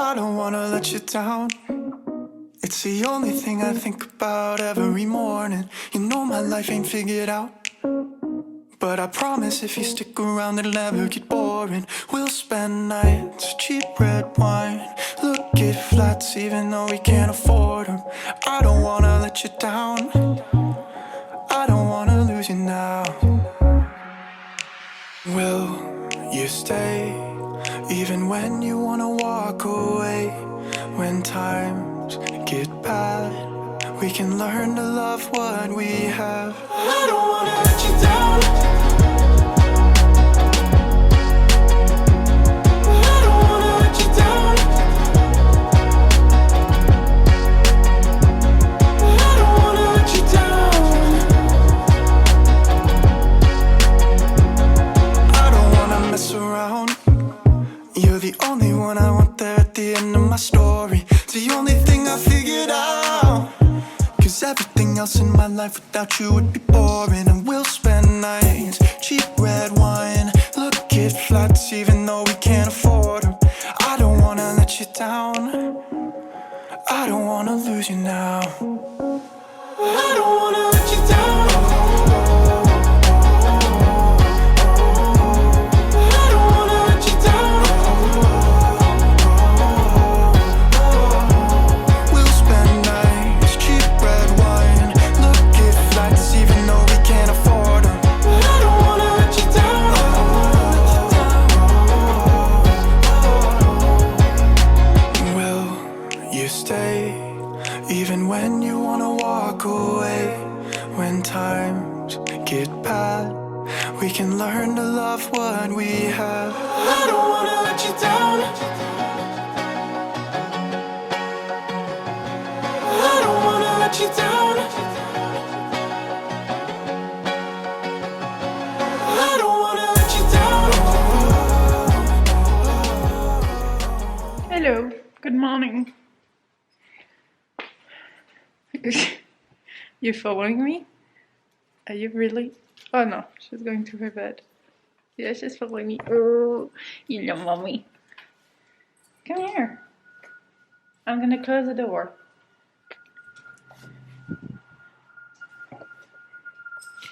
I don't wanna let you down. It's the only thing I think about every morning. You know my life ain't figured out, but I promise if you stick around it'll never get boring. We'll spend nights, cheap red wine, look at flats even though we can't afford them. I don't wanna let you down, I don't wanna lose you now. Will you stay even when you wanna walk away? When times get bad, we can learn to love what we have. I don't wanna let you down, I don't wanna let you down, I don't wanna let you down, I don't wanna mess around. You're the only one I want there at the end of my story. It's the only thing I figured out, 'cause everything else in my life without you would be boring. And we'll spend nights, cheap red wine, look at flats even though we can't afford them. I don't wanna let you down, I don't wanna lose you now. I don't wanna let you down, I don't wanna let you down. We'll spend nights, cheap red wine, look at flats even though we can't afford them. I don't wanna let you down, will you stay even when you wanna walk away? When times get bad, we can learn to love what we have. I don't wanna let you down, I don't wanna let you down, I don't wanna let you down. Hello, good morning. You following me? Are you really? Oh no, she's going to her bed. Yeah, she's following me. Oh, you know, mommy. Come here. I'm gonna close the door.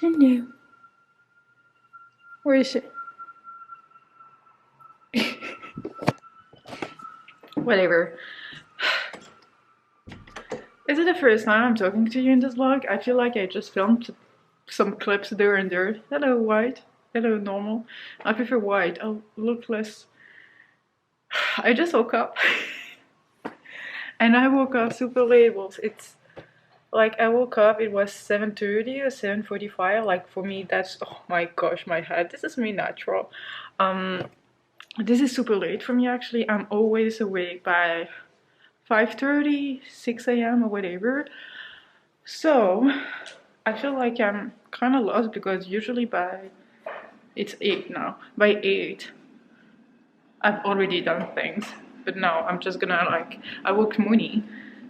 Hello. Where is she? Whatever. Is it the first time I'm talking to you in this vlog? I feel like I just filmed some clips there and there. Hello, white. Hello, normal. I prefer white. I'll look less. I just woke up. And I woke up super late. Well, it's like I woke up, it was 7:30 or 7:45. Like for me, that's, oh my gosh, my head. This is me natural. This is super late for me actually. I'm always awake by 5:30, 6 a.m. or whatever. So I feel like I'm kind of lost because usually it's 8 now. By 8 I've already done things. But now I'm just gonna like, I woke Moony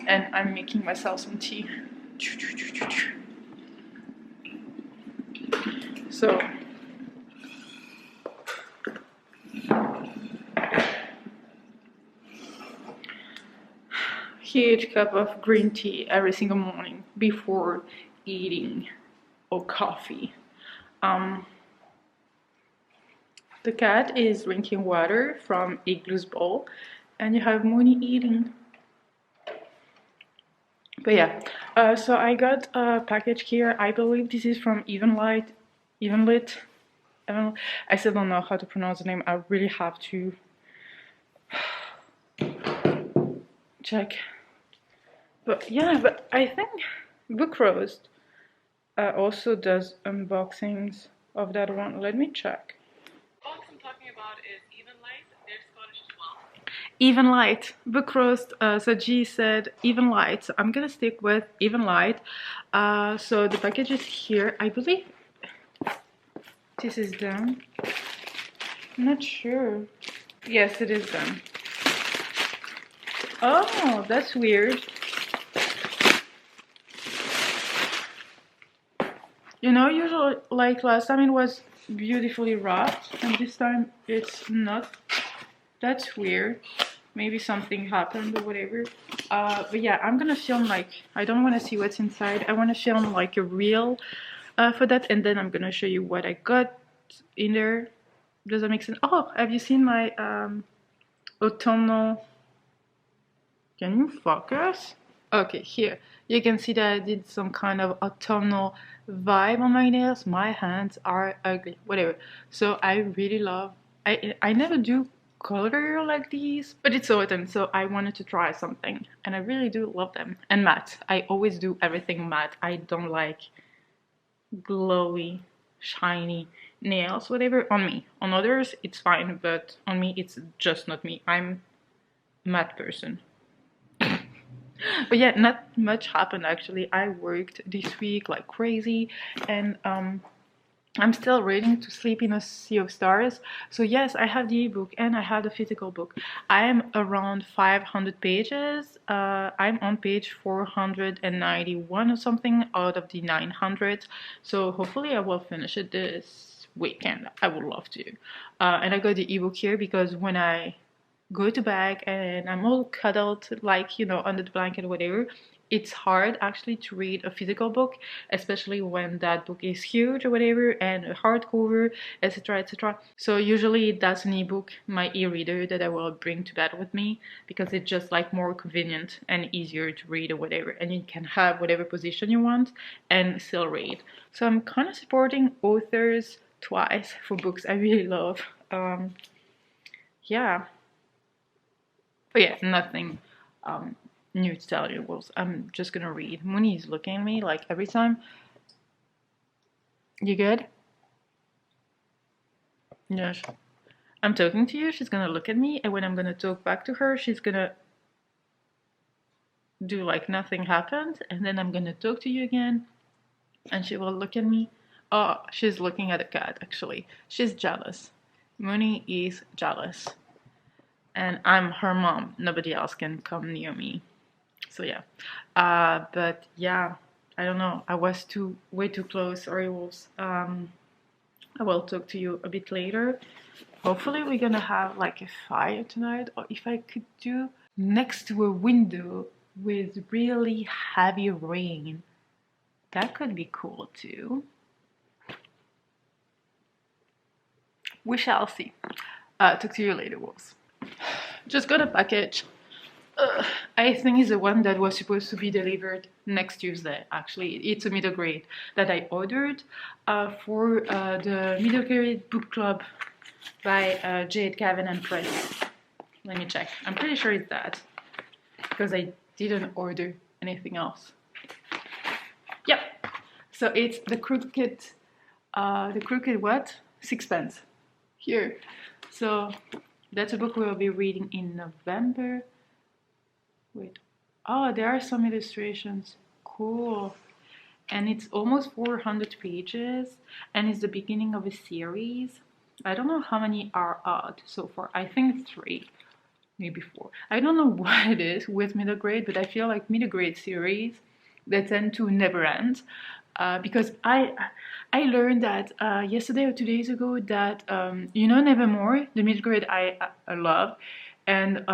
and I'm making myself some tea. So huge cup of green tea every single morning before eating or coffee. The cat is drinking water from Igloo's bowl, and you have Moony eating. But yeah, so I got a package here. I believe this is from Evenlite. I still don't know how to pronounce the name. I really have to check. But yeah, but I think Book Roast also does unboxings of that one. Let me check. The box I'm talking about is Evenlite. They're Scottish as well. Evenlite. Book Roast. So G said Evenlite. So I'm gonna stick with Evenlite. So the package is here. I believe this is done. I'm not sure. Yes, it is done. Oh, that's weird. You know, usually, like last time it was beautifully wrapped, and this time it's not. That's weird. maybe something happened or whatever. But yeah, I'm gonna film like, I don't want to see what's inside. I want to film like a reel for that, and then I'm gonna show you what I got in there. Does that make sense? Oh, have you seen my autumnal? Can you focus? Okay, here you can see that I did some kind of autumnal vibe on my nails. My hands are ugly, whatever. So I really love, I never do color like these, but it's autumn, so I wanted to try something, and I really do love them. And matte, I always do everything matte. I don't like glowy, shiny nails, whatever, on me. On others it's fine, but on me it's just not me. I'm a matte person. But yeah, not much happened actually. I worked this week like crazy, and I'm still reading To Sleep in a Sea of Stars. So yes, I have the ebook and I have the physical book. I am around 500 pages. I'm on page 491 or something out of the 900. So hopefully I will finish it this weekend. I would love to. And I got the ebook here because when I go to bed and I'm all cuddled, like, you know, under the blanket or whatever, it's hard actually to read a physical book, especially when that book is huge or whatever, and a hardcover, etc., etc. So usually that's an ebook, my e-reader, that I will bring to bed with me, because it's just like more convenient and easier to read or whatever, and you can have whatever position you want and still read. So I'm kind of supporting authors twice for books I really love. Yeah. But yeah, nothing new to tell you. Wolves. I'm just gonna read. Moony is looking at me like every time. You good? Yes. I'm talking to you, she's gonna look at me, and when I'm gonna talk back to her, she's gonna do like nothing happened, and then I'm gonna talk to you again, and she will look at me. Oh, she's looking at a cat actually. She's jealous. Moony is jealous. And I'm her mom. Nobody else can come near me. So yeah. But yeah, I don't know. I was way too close. Sorry, wolves. I will talk to you a bit later. Hopefully we're gonna have like a fire tonight, or if I could do next to a window with really heavy rain. That could be cool too. We shall see. Talk to you later, wolves. Just got a package. I think it's the one that was supposed to be delivered next Tuesday. Actually, it's a middle grade that I ordered for the middle grade book club by Jade Cavan and Press. Let me check. I'm pretty sure it's that, because I didn't order anything else. Yep. So it's the crooked what? Sixpence. Here. So that's a book we'll be reading in November. Wait. Oh, there are some illustrations. Cool. And it's almost 400 pages, and it's the beginning of a series. I don't know how many are out so far. I think 3, maybe 4. I don't know what it is with middle grade, but I feel like middle grade series, they tend to never end. Because I learned that yesterday or 2 days ago that you know, Nevermore, the middle grade I love, and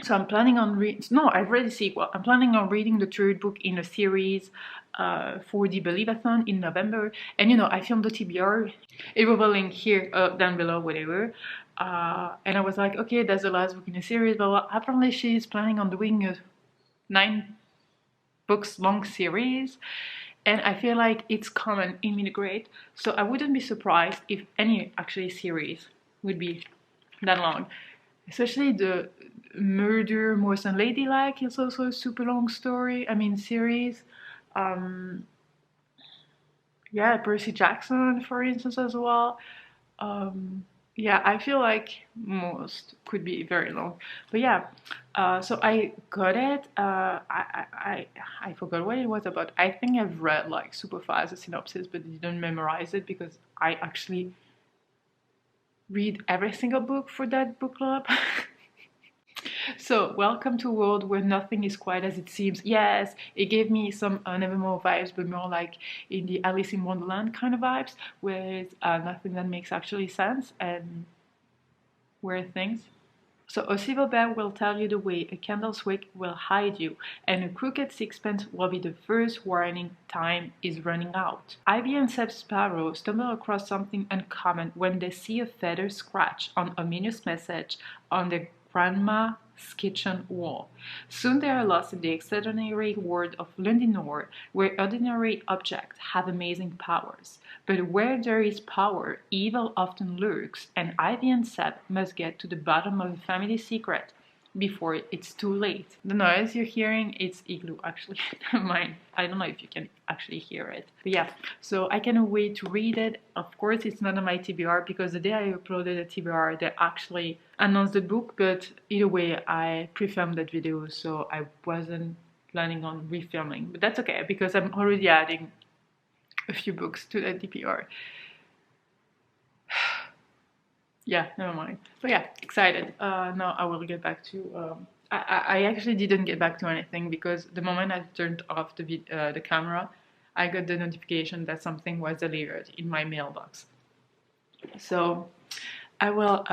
so I'm planning on no, I've read the sequel. I'm planning on reading the 3rd book in a series for the Believathon in November. And you know, I filmed the TBR. It will be linked here, down below, whatever. And I was like, okay, that's the last book in the series, but apparently she's planning on doing a 9 books long series. And I feel like it's common in middle grade, so I wouldn't be surprised if any actually series would be that long. Especially the Murder Most Unladylike is also a super long story. I mean, series. Yeah, Percy Jackson, for instance, as well. Yeah, I feel like most could be very long. But yeah, so I got it. I forgot what it was about. I think I've read like super fast a synopsis, but didn't memorize it because I actually read every single book for that book club. So, welcome to a world where nothing is quite as it seems. Yes, it gave me some Nevermore vibes, but more like in the Alice in Wonderland kind of vibes, with nothing that makes actually sense and weird things. So a civil bell will tell you the way, a candle's wick will hide you, and a crooked sixpence will be the first warning time is running out. Ivy and Seb Sparrow stumble across something uncommon when they see a feather scratch on ominous message on their grandma's kitchen wall. Soon they are lost in the extraordinary world of Londonor, where ordinary objects have amazing powers. But where there is power, evil often lurks, and Ivy and Seb must get to the bottom of the family secret before it's too late. The noise you're hearing, it's Igloo, actually. Never mind. I don't know if you can actually hear it. But yeah, so I cannot wait to read it. Of course, it's not on my TBR because the day I uploaded the TBR, they actually announced the book, but either way, I pre-filmed that video, so I wasn't planning on refilming. But that's okay, because I'm already adding a few books to that TBR. Yeah, never mind. But yeah, excited. Now I will get back to. I actually didn't get back to anything because the moment I turned off the camera, I got the notification that something was delivered in my mailbox. So I will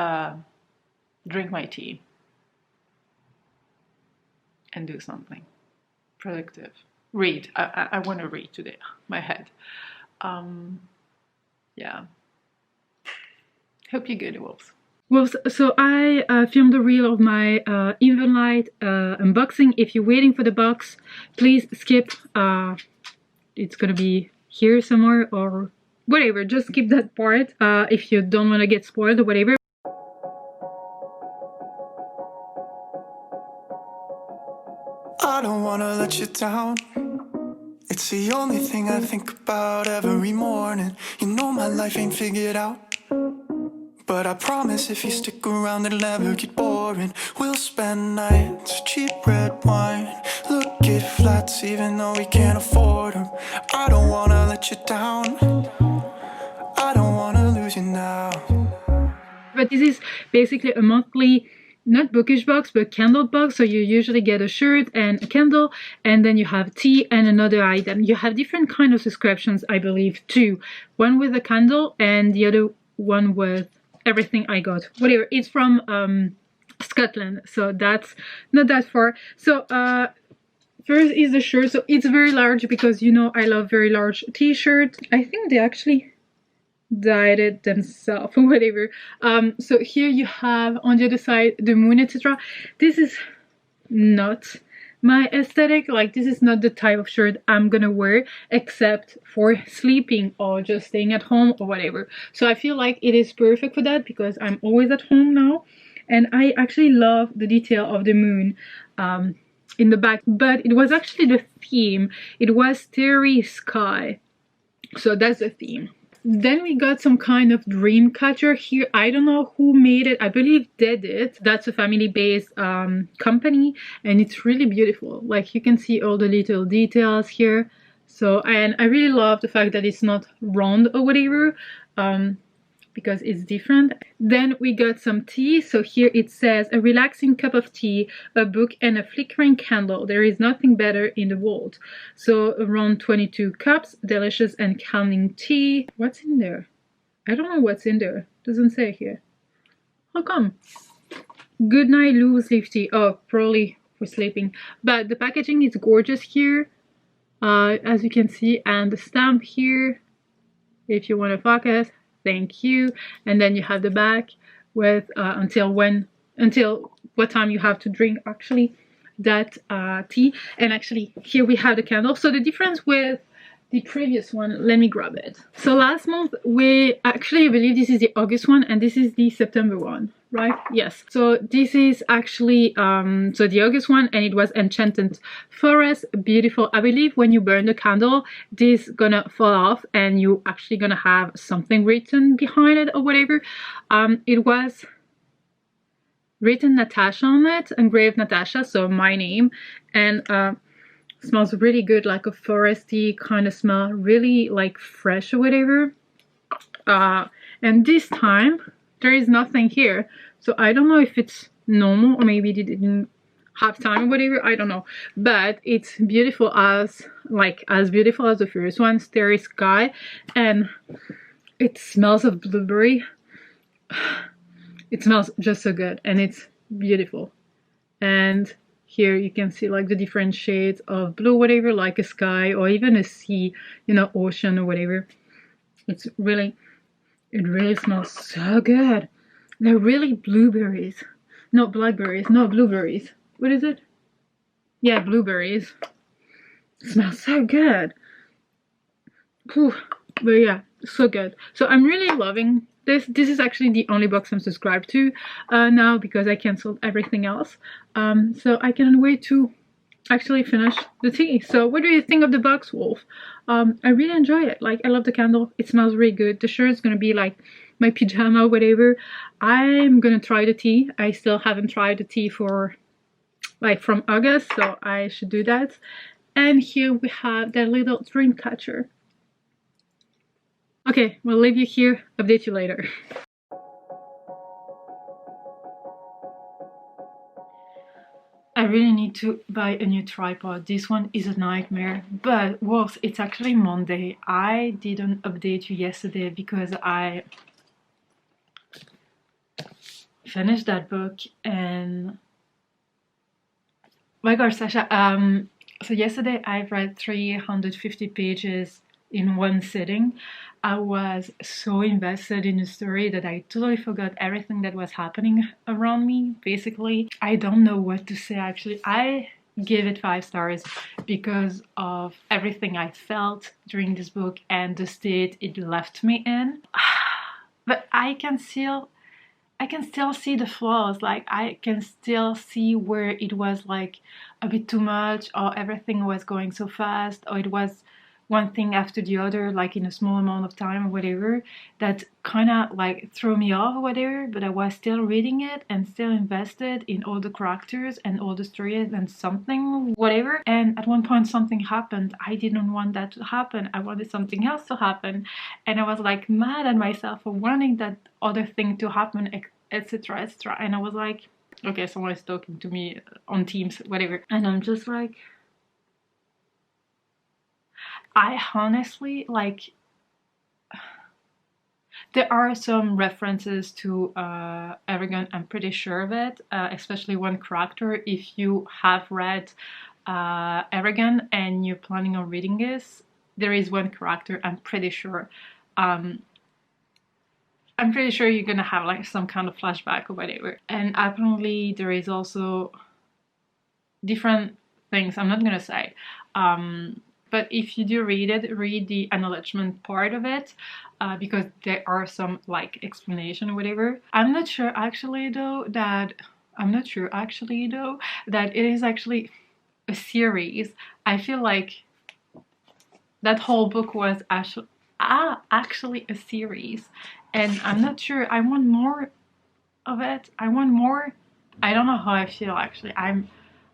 drink my tea and do something productive. Read. I want to read today. My head. Yeah. Hope you're good, Wolves. Well, so I filmed a reel of my Evenlite unboxing. If you're waiting for the box, please skip. It's gonna be here somewhere or whatever. Just skip that part if you don't want to get spoiled or whatever. I don't wanna let you down. It's the only thing I think about every morning. You know my life ain't figured out, but I promise if you stick around it'll never get boring. We'll spend nights, cheap red wine, look at flats even though we can't afford them. I don't wanna let you down, I don't wanna lose you now. But this is basically a monthly, not bookish box, but candle box. So you usually get a shirt and a candle, and then you have tea and another item. You have different kind of subscriptions, I believe, too. One with a candle and the other one with everything I got. Whatever. It's from Scotland, so that's not that far. So first is the shirt. So it's very large because you know I love very large t-shirts. I think they actually dyed it themselves or whatever. So here you have on the other side the moon, etc. This is not my aesthetic. Like, this is not the type of shirt I'm gonna wear except for sleeping or just staying at home or whatever. So I feel like it is perfect for that because I'm always at home now, and I actually love the detail of the moon in the back. But it was actually the theme. It was starry sky, so that's the theme. Then we got some kind of dream catcher here. I don't know who made it. I believe they did. That's a family-based company, and it's really beautiful. Like, you can see all the little details here. So, and I really love the fact that it's not round or whatever, because it's different. Then we got some tea. So here it says a relaxing cup of tea, a book, and a flickering candle. There is nothing better in the world. So around 22 cups, delicious and calming tea. What's in there? I don't know what's in there. Doesn't say here. How come? Good night, loose leaf tea. Oh, probably for sleeping. But the packaging is gorgeous here, as you can see, and the stamp here, if you want to focus. Thank you. And then you have the back with until what time you have to drink actually that tea. And actually here we have the candle. So the difference with the previous one, let me grab it. So last month we actually, I believe this is the August one and this is the September one, right? Yes. So this is actually so the August one, and it was Enchanted Forest. Beautiful. I believe when you burn the candle, this gonna fall off and you actually gonna have something written behind it or whatever. It was written Natasha on it, engraved Natasha, so my name, and smells really good, like a foresty kind of smell, really like fresh or whatever. And this time there is nothing here, so I don't know if it's normal or maybe they didn't have time or whatever, I don't know. But it's beautiful, as beautiful as the first one, Starry Sky, and it smells of blueberry. It smells just so good, and it's beautiful. And here you can see like the different shades of blue, whatever, like a sky or even a sea, you know, ocean or whatever. It's really, it really smells so good. They're really blueberries. Not blackberries, no, blueberries. What is it? Yeah, blueberries. It smells so good. Whew. But yeah, so good. So I'm really loving this. This is actually the only box I'm subscribed to now because I canceled everything else. So I can't wait to actually finish the tea. So what do you think of the box, Wolf? I really enjoy it. Like, I love the candle. It smells really good. The shirt is gonna be like my pajama, whatever. I'm gonna try the tea. I still haven't tried the tea for like from August, so I should do that. And here we have that little dream catcher. Okay, we'll leave you here. Update you later. I really need to buy a new tripod. This one is a nightmare. But Wolves, it's actually Monday. I didn't update you yesterday because I finished that book and my gosh, Sasha. So yesterday I've read 350 pages in one sitting. I was so invested in the story that I totally forgot everything that was happening around me, basically. I don't know what to say actually. I give it 5 stars because of everything I felt during this book and the state it left me in. But I can still see the flaws. Like, I can still see where it was like a bit too much, or everything was going so fast, or it was one thing after the other, like in a small amount of time or whatever, that kind of like threw me off or whatever. But I was still reading it and still invested in all the characters and all the stories and something, whatever. And at one point something happened. I didn't want that to happen. I wanted something else to happen. And I was like mad at myself for wanting that other thing to happen, etc, etc. And I was like, okay, someone is talking to me on Teams, whatever. And I'm just like, I honestly, like, there are some references to Eragon, I'm pretty sure of it, especially one character. If you have read Eragon and you're planning on reading this, there is one character, I'm pretty sure. I'm pretty sure you're gonna have like some kind of flashback or whatever. And apparently there is also different things, I'm not gonna say. But if you do read it, read the acknowledgement part of it, because there are some like explanation or whatever. I'm not sure actually though that it is actually a series. I feel like that whole book was actually a series, and I'm not sure. I want more of it. I want more. I don't know how I feel actually.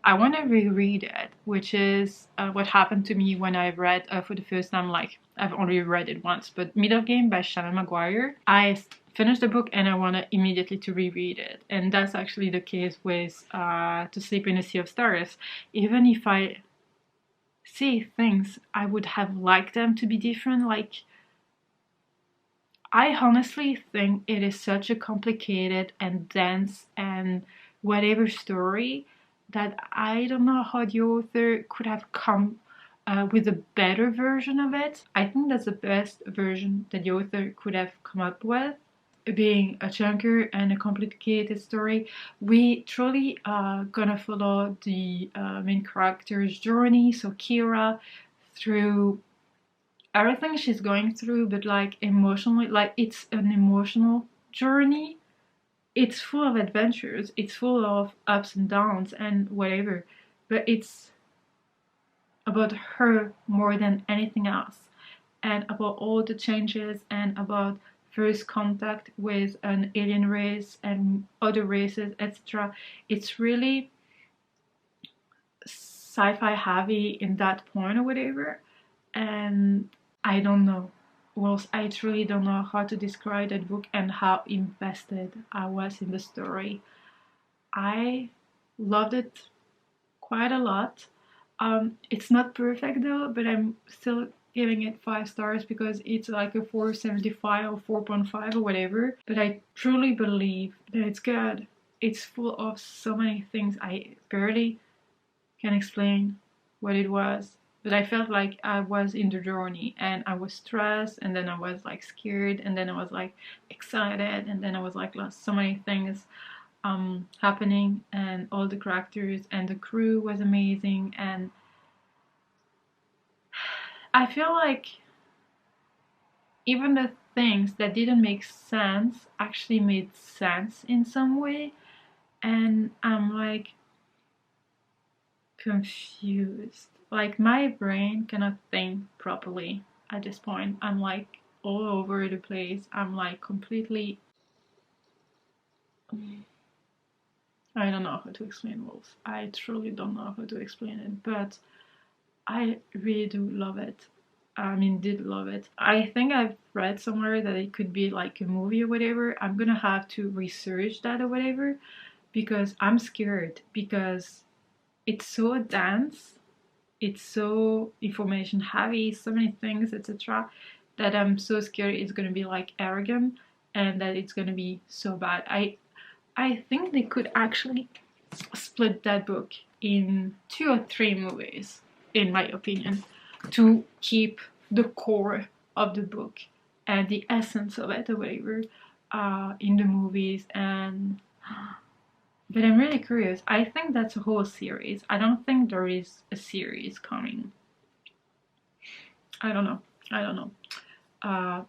I want to reread it, which is what happened to me when I read for the first time. Like, I've only read it once, but Middle Game by Shannon Maguire. I finished the book and I want to immediately to reread it, and that's actually the case with To Sleep in a Sea of Stars. Even if I see things, I would have liked them to be different. Like, I honestly think it is such a complicated and dense and whatever story that I don't know how the author could have come with a better version of it. I think that's the best version that the author could have come up with. Being a chunker and a complicated story, we truly are gonna follow the main character's journey, so Kira, through everything she's going through, but like emotionally, like it's an emotional journey. It's full of adventures, it's full of ups and downs and whatever, but it's about her more than anything else, and about all the changes, and about first contact with an alien race and other races, etc. It's really sci-fi heavy in that point or whatever, and I don't know. Well, I truly don't know how to describe that book and how invested I was in the story. I loved it quite a lot. It's not perfect though, but I'm still giving it 5 stars because it's like a 4.75 or 4.5 or whatever. But I truly believe that it's good. it's full of so many things. I barely can explain what it was, but I felt like I was in the journey, and I was stressed, and then I was like scared, and then I was like excited, and then I was like so many things happening, and all the characters and the crew was amazing, and I feel like even the things that didn't make sense actually made sense in some way, and I'm like confused. Like my brain cannot think properly at this point. I'm like all over the place. I'm like completely. I don't know how to explain Wolves. I truly don't know how to explain it, but I really do love it. I mean, did love it. I think I've read somewhere that it could be like a movie or whatever. I'm gonna have to research that or whatever because I'm scared because it's so dense, it's so information heavy, so many things, etc. that I'm so scared it's gonna be like arrogant and that it's gonna be so bad. I think they could actually split that book in 2 or 3 movies, in my opinion, to keep the core of the book and the essence of it or whatever in the movies. And but I'm really curious. I think that's a whole series. I don't think there is a series coming. I don't know. I don't know.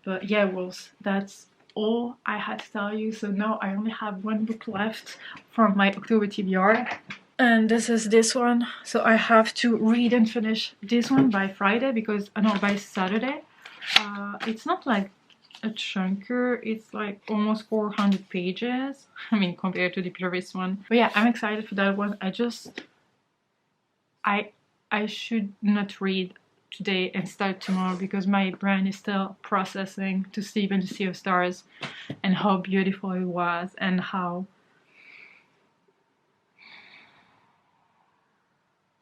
But yeah, Wolves, that's all I had to tell you. So now I only have 1 book left from my October TBR. And this is this one. So I have to read and finish this one by Friday because, no, by Saturday. It's not like a chunker, it's like almost 400 pages. I mean, compared to the previous one. But yeah, I'm excited for that one. I should not read today and start tomorrow because my brain is still processing To Sleep in the Sea of Stars and how beautiful it was and how,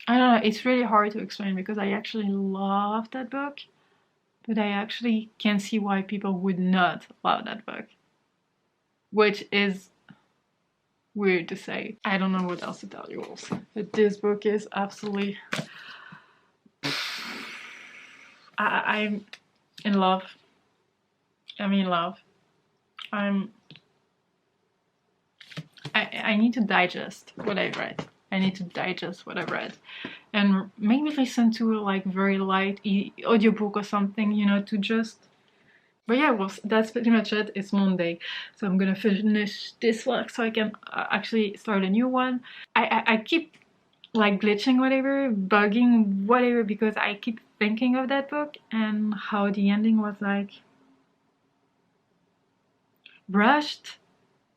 I don't know, it's really hard to explain because I actually love that book, but I actually can see why people would not love that book, which is weird to say. I don't know what else to tell you also, but this book is absolutely, I'm in love. I'm in love. I need to digest what I read. I need to digest what I read and maybe listen to like very light audiobook or something, you know, to just. But yeah, well, that's pretty much it. It's Monday, so I'm gonna finish this one so I can actually start a new one. I keep like glitching whatever, bugging whatever, because I keep thinking of that book and how the ending was like rushed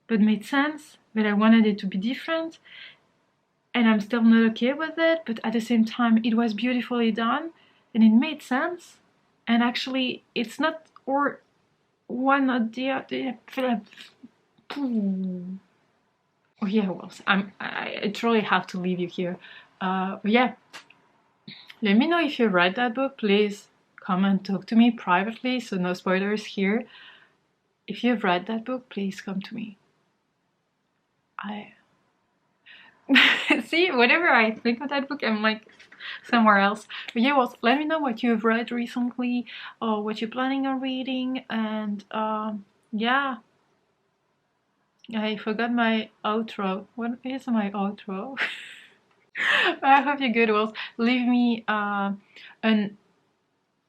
but made sense, but I wanted it to be different, and I'm still not okay with it, but at the same time it was beautifully done and it made sense, and actually it's not or one or the other. Oh yeah, well, I truly have to leave you here. But yeah, let me know if you read that book. Please come and talk to me privately, so no spoilers here. If you've read that book, please come to me. See, whenever I think of that book, I'm like somewhere else. But yeah, well, let me know what you've read recently or what you're planning on reading. And yeah, I forgot my outro. What is my outro? I hope you're good. Well, leave me an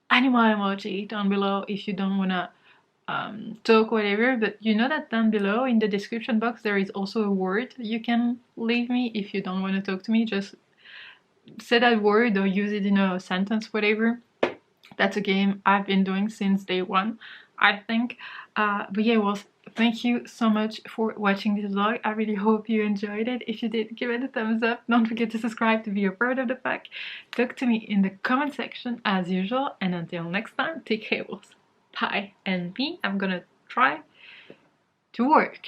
animal emoji down below if you don't wanna talk whatever, but you know that down below in the description box there is also a word you can leave me if you don't want to talk to me. Just say that word or use it in a sentence, whatever. That's a game I've been doing since day 1, I think. But yeah, well, thank you so much for watching this vlog. I really hope you enjoyed it. If you did, give it a thumbs up. Don't forget to subscribe to be a part of the pack. Talk to me in the comment section as usual, and until next time, take care. Bye. And me, I'm gonna try to work.